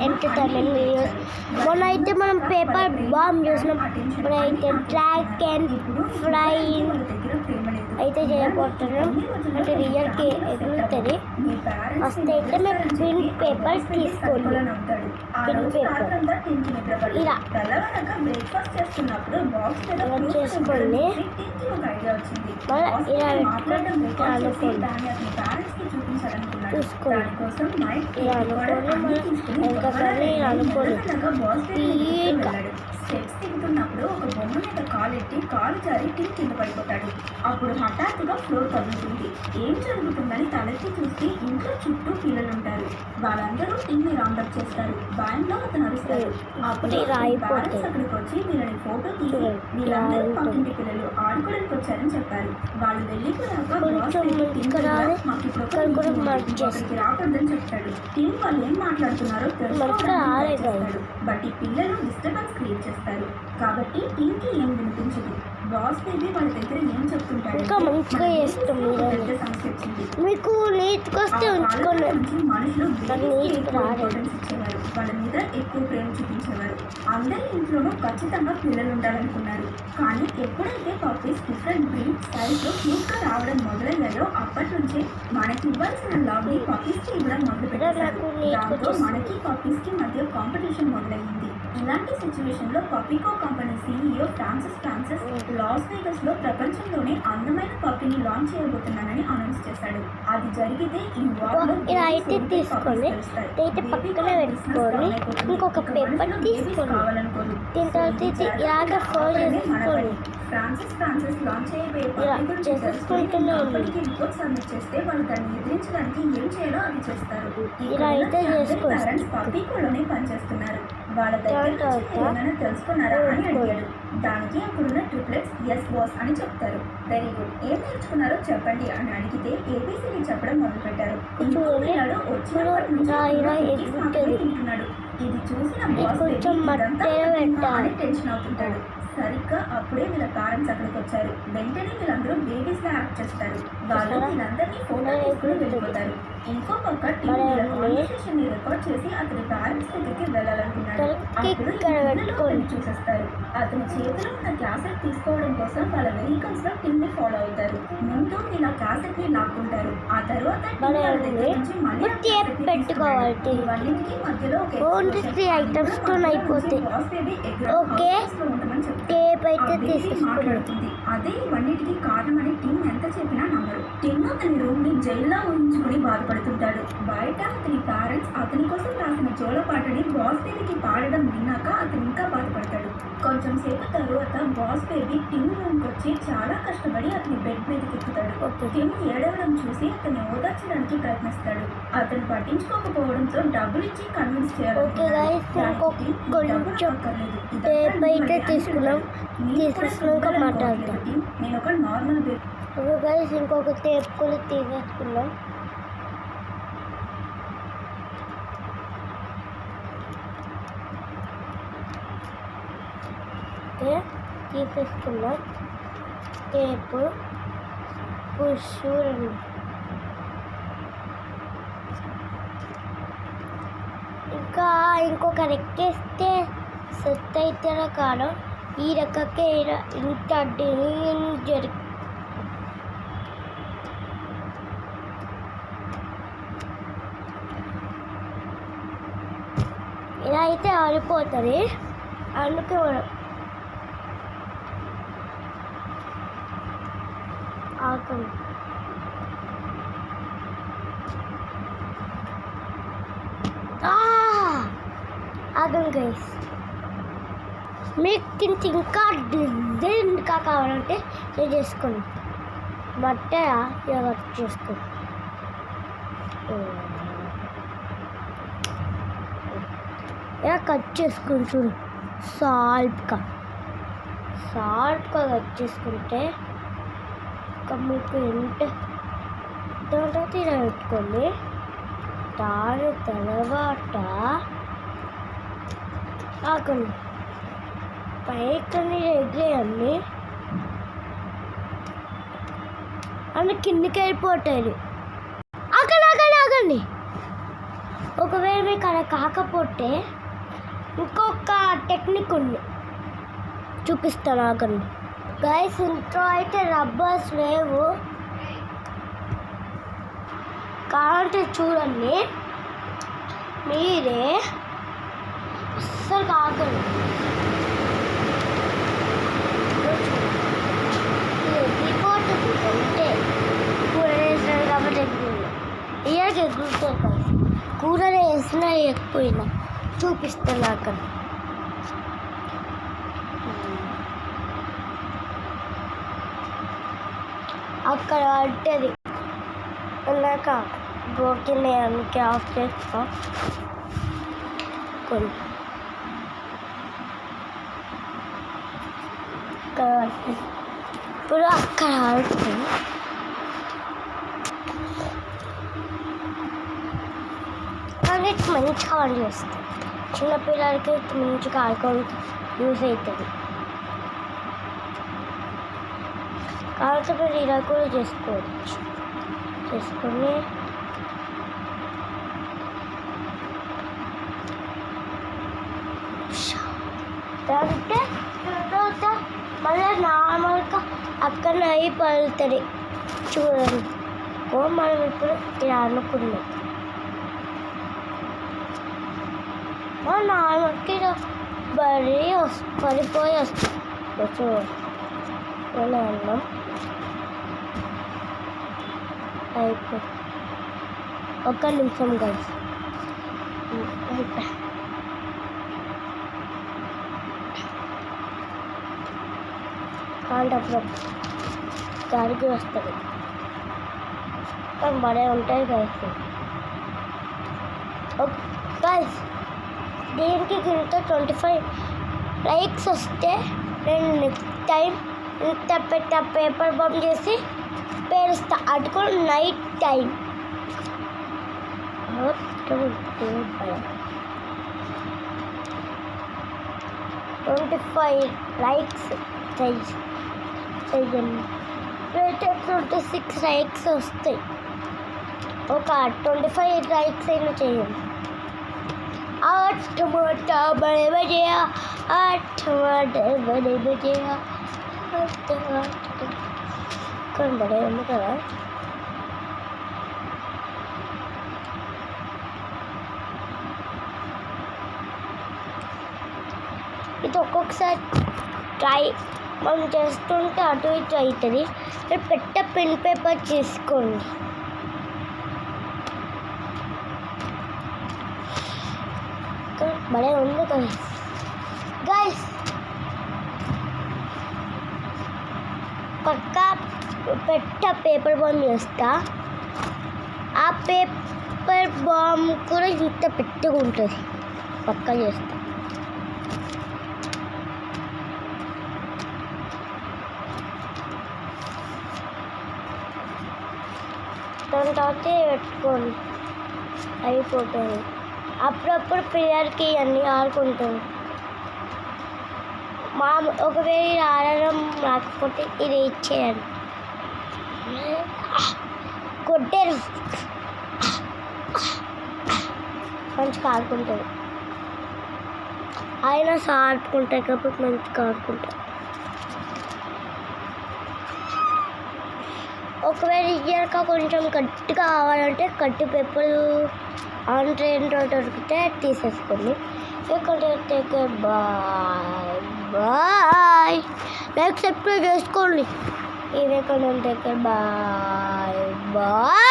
Entertainment videos. మొన్న అయితే మనం పేపర్ బాంబ్ చూసినాం. ఇప్పుడైతే డ్రాగన్ ఫ్లైయింగ్ అయితే చేయబోతున్నాం. అంటే రియల్కి ఎగురుతుంది. ఫస్ట్ అయితే మేము పిన్ పేపర్ తీసుకోండి. పిన్ పేపర్ ఇలా చేసుకోండి. మళ్ళీ ఇలా అనుకోండి. చూసుకోండి ఇలా అనుకోండి. ఇంకా కానీ అనుకోండి. స్టెప్స్ దిగుతున్నప్పుడు ఒక బొమ్మ మీద కాలెట్టి కాలు జారి టీం కింద పడిపోతాడు. అప్పుడు హఠాత్తుగా ఫ్లోర్ కదులుతుంది. ఏం జరుగుతుందని తలెత్తి చూస్తే ఇంట్లో చుట్టూ పిల్లలుంటారు. వాళ్ళందరూ టీంని రౌండప్ చేస్తారు. భయంలో అతను అరుస్తాడు. అప్పుడు పేరెంట్స్ అక్కడికి వచ్చి వీళ్ళని ఫోటో తీసి వీళ్ళందరూ పక్కింటి పిల్లలు ఆడుకోవడానికి వచ్చారని చెప్పారు. వాళ్ళు వెళ్ళిపోయాక మాకు ఇక్కడికి రాకూడదని చెప్తాడు. టీం వాళ్ళు ఏం మాట్లాడుతున్నారో తెలుసుకోవడానికి బట్ ఈ పిల్లలు డిస్టర్బెన్స్ క్రియేట్ చేస్తారు. కాబట్టి టీంకి ఏం వినిపించదు. బాస్ బేబీ వాళ్ళ దగ్గర ఏం చెప్తుంటారు, ఇంకా మంచిగా చేస్తుంది. పెద్ద సమస్య వచ్చింది. మీకు నీట్కి వస్తే ఉంచుకోండి. మనుషులు ఇంపార్టెన్స్ ఇచ్చేవారు. వాళ్ళ మీద ఎక్కువ ప్రేమ చూపించేవారు. అందరి ఇంట్లోనూ ఖచ్చితంగా పిల్లలు ఉండాలనుకున్నారు. కానీ ఎప్పుడైతే పప్పీస్ డిఫరెంట్ బ్రీడ్ సైజ్లో క్యూట్గా రావడం మొదలయ్యాయో అప్పటి నుంచే మనకి ఇవ్వాల్సిన లవ్ని పప్పీస్కి ఇవ్వడం మొదలుపెట్టారు. దాంతో మనకి పప్పీస్కి మధ్య కాంపిటీషన్ మొదలయ్యింది. ఇలాంటి సిచ్యువేషన్లో పప్పీకో కంపెనీ CEO ఫ్రాన్సిస్ లాస్ వేగస్లో ప్రపంచంలోనే అందమైన పప్పీని లాంచ్ చేయబోతున్నానని అనౌన్స్ చేశాడు. అది జరిగితే ఈ వార్లో కావాలనుకోరు. ఫ్రాన్సిస్ లాంచ్ చేయబోయే పప్పీ రిపోర్ట్ సబ్మిట్ చేస్తే వాళ్ళు దాన్ని ఎదిరించడానికి ఏం చేయాలో అది చేస్తారు. పేరెంట్స్ పప్పీకోలోనే పనిచేస్తున్నారు. వాళ్ళ దగ్గర ఏమైనా తెలుసుకున్నారా అని అడిగాడు. దానికి అప్పుడున్న ట్రిప్లెట్స్ ఎస్ బాస్ అని చెప్తారు. వెరీ గుడ్, ఏం నేర్చుకున్నారో చెప్పండి అని అడిగితే ABCD చెప్పడం మొదలుపెట్టారు. పిల్లాడు వచ్చినప్పటి నుంచి తింటున్నాడు. ఇది చూసిన బాస్ అని టెన్షన్ అవుతుంటాడు. సరిగ్గా అప్పుడే వీళ్ళ పేరెంట్స్ అక్కడికి వచ్చారు. వెంటనే వీళ్ళందరూ బేబీస్లా యాక్ట్ చేస్తారు. వాళ్ళు వీళ్ళందరినీ ఫోటో తీసుకుని వెళ్ళిపోతారు. ఇంకో పక్క టీవీ కాన్వర్సేషన్ ని రికార్డ్ చేసి అతని పేరెంట్స్ దగ్గరికి వెళ్ళాలనుకున్నాడు. అప్పుడు చూసేస్తారు. అతని చేతిలో ఉన్న క్యాసెట్ తీసుకోవడం కోసం వాళ్ళ వెహికల్స్ లో టీమ్ ని ఫాలో అవుతారు. ముందు ఇలా క్యాసెట్ ని లాక్కుంటారు. ఆ తర్వాత ఇవన్నింటికి మధ్యలో మాట్లాడుతుంది. అదే ఇవన్నిటికీ కారణమని టీం ఎంత చెప్పినా నమ్మరు. టీమ్ అతని రూమ్ ని జైల్లో ఊహించుకుని బాధపడుతుంటాడు. బయట అతని పేరెంట్స్ అతని కోసం రాసిన జోలపాటని బాస్ బేబీకి పాడడం విన్నాక అతను ఇంకా బాధపడతాడు. కొంచెం సేపు తరువాత బాస్ బేబీ టీమ్ రూమ్కి వచ్చి చాలా కష్టపడి అతని బెడ్ మీదకి ఎక్కుతాడు. టీమ్ ఏడవడం చూసి అతన్ని ఓదార్చడానికి ప్రయత్నిస్తాడు. అతను పట్టించుకోకపోవడంతో డబ్బులు ఇచ్చి కన్విన్స్ చేయాలి. నేను ఒక నార్మల్ ఇంకొక టేప్ కూడా తీసేసుకున్నాం. తీసేసుకున్నాం టేపు చూడండి. ఇంకా ఇంకొక రెక్కేస్తే సెట్ అవుతారో కాదు. ఈ రకకే ఇంత డేంజర్. ఇలా అయితే ఆడిపోతుంది. అందుకే ఆకండి. ఆగండి గైస్. మీకు ఇంకా డిజైన్గా కావాలంటే నేను చేసుకోండి. బట్ట వర్క్ చేసుకోండి. ఇలా కట్ చేసుకుని చూడు. సాల్ట్గా కట్ చేసుకుంటే ఇంకా మీకు తర్వాత ఇలా పెట్టుకోండి. దాని తర్వాత ఆకండి పైకి ఎగిరేయండి. అన్న కిందికి వెళ్ళిపోతాయి. ఆగండి ఒకవేళ మీకు అలా కాకపోతే ఇంకొక టెక్నిక్ ఉంది, చూపిస్తాను ఆగండి. గైస్ ఇంట్లో అయితే రబ్బర్స్ లేవు, కావాలంటే చూడండి మీరే, అస్సలు కాకండి. అంటే కూర వేసినాడు కాబట్టి ఎగ్గుతుంది, ఇయర్కి ఎగ్గుతాయి కదా, కూరలు వేసినా ఎక్కిపోయినా చూపిస్తాను అక్కడ. అక్కడ పడ్డది అన్నాక బ్రోకెన్ అందుకే ఆఫ్ చేస్తా కొన్ని. ఇప్పుడు అక్కడ ఆడుతుంది. కానీ మంచిగా ఆన్ చేస్తుంది, చిన్నపిల్లలకి మంచిగా ఆడుకోవడానికి యూజ్ అవుతుంది. కాబట్టి మీరు ఇలా కూడా చేసుకోవచ్చు. చేసుకొని అంటే తర్వాత మళ్ళీ నార్మల్గా అక్కడ అయిపోతుంది. చూడండి మనం ఇప్పుడు ఇలా అనుకున్నాం, నార్మల్కి పడిపోయి వస్తాం. చూడండి అన్నం అయిపో, ఒక్క నిమిషం గైస్. కాంటప్పుడు గారికి వస్తుంది, కానీ భలే ఉంటాయి గైస్. గైస్ దీనికి ఇంత 25 లైక్స్ వస్తే నేను నెక్స్ట్ టైం ఇంత పెద్ద పేపర్ బాంబ్ చేసి పేరుస్తా. అది కూడా నైట్ టైం. 25 లైక్స్ చెయ్యండి. 26 లైక్స్ వస్తాయి, ఒక 25 లైక్స్ అయినా చేయండి. 8 मोटा बड़े बजे 8 बड़े बजे 8 కానీ బడే ఉంది కదా. ఇది ఒక్కొక్కసారి ట్రై మనం చేస్తుంటే అటు ఇటు అవుతుంది. పెట్ట పెన్ పేపర్ తీసుకోండి. బడే ఉంది కదా గైస్. పక్కా పెట్ట పేపర్ బాంబ్ చేస్తా. ఆ పేపర్ బాంబ్ కూడా ఇంత పెద్దగా ఉంటుంది, పక్కా చేస్తా. దాని తర్వాత పెట్టుకోండి, అయిపోతుంది. అప్పుడప్పుడు పిల్లలకి అన్నీ ఆడుకుంటారు. ఒకవేళ ఆడడం రాకపోతే ఇది ఇచ్చేయండి, కొట్టారు మంచిగా ఆడుకుంటారు. ఆయన ఆడుకుంటారు కాబట్టి మంచిగా ఆడుకుంటారు. ఒకవేళ ఇయ్యాక కొంచెం గట్టిగా కావాలంటే కట్టి పేపర్లు ఆన్లైన్లో దొరికితే తీసేసుకోండి. Bye bye. లైక్ సబ్స్క్రైబ్ చేసుకోండి. ఇదే కొంచెం బాయ్ బాయ్.